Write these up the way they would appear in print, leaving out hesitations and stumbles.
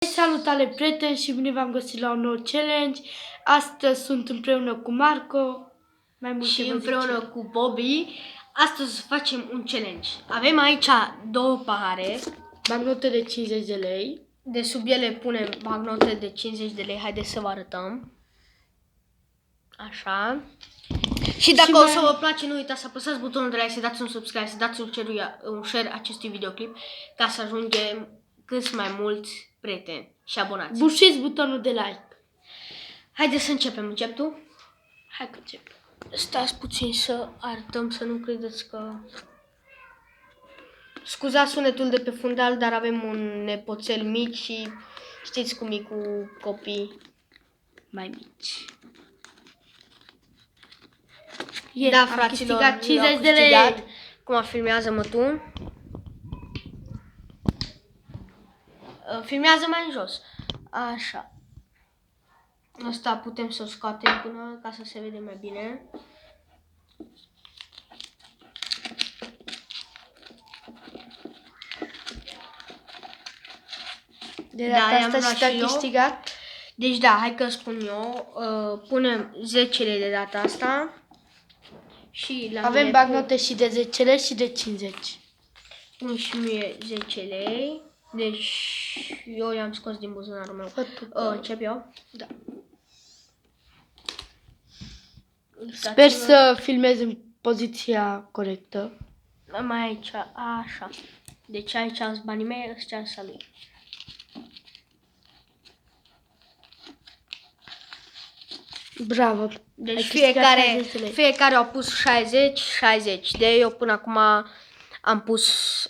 Salutare prieteni și bine v-am găsit la un nou challenge. Astăzi sunt împreună cu Marco și împreună cu Bobby. Astăzi facem un challenge. Avem aici două pahare, bagnote de 50 de lei. De sub ele punem bagnote de 50 de lei. Haideți să vă arătăm. Așa. Și dacă o să vă place, nu uitați să apăsați butonul de like, să dați un subscribe, să dați un share acestui videoclip ca să ajungem cât mai mulți prieteni și abonați. Bușiți butonul de like. Haideți să începem. Încep tu? Hai că încep. Stați puțin să arătăm, să nu credeți că... Scuzați sunetul de pe fundal, dar avem un nepoțel mic și știți cum e cu copii mai mici. Da, fraților, 50 de lei. Cum filmează-mă tu? Filmează mai în jos. Așa. Asta putem să o scoatem până ca să se vede mai bine. De data asta și te-a câștigat? Deci da, hai că spun eu. Punem 10 lei de data asta. Și la avem bagnote și de 10 lei și de 50. Pun și mie 10 lei. Deci eu i-am scos din buzunarul meu. Încep eu? Da. Sper să filmez în poziția corectă. Mai aici, așa. Deci aici sunt banii mei, ăstea sunt lui. Bravo. Deci fiecare a pus 60. De eu până acum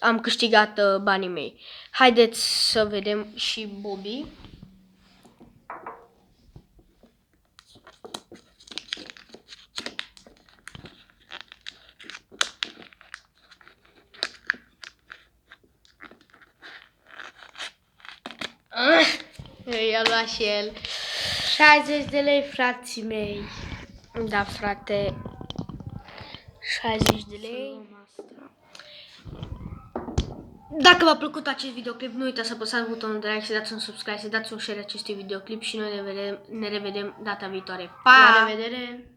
am câștigat banii mei. Haideți să vedem și Bobby. I-a luat și el 60 de lei, frații mei. Da, frate. 60 de lei. Dacă v-a plăcut acest videoclip, nu uitați să apăsați butonul de like, să dați un subscribe, să dați un share acestui videoclip și noi ne revedem data viitoare. Pa! La revedere!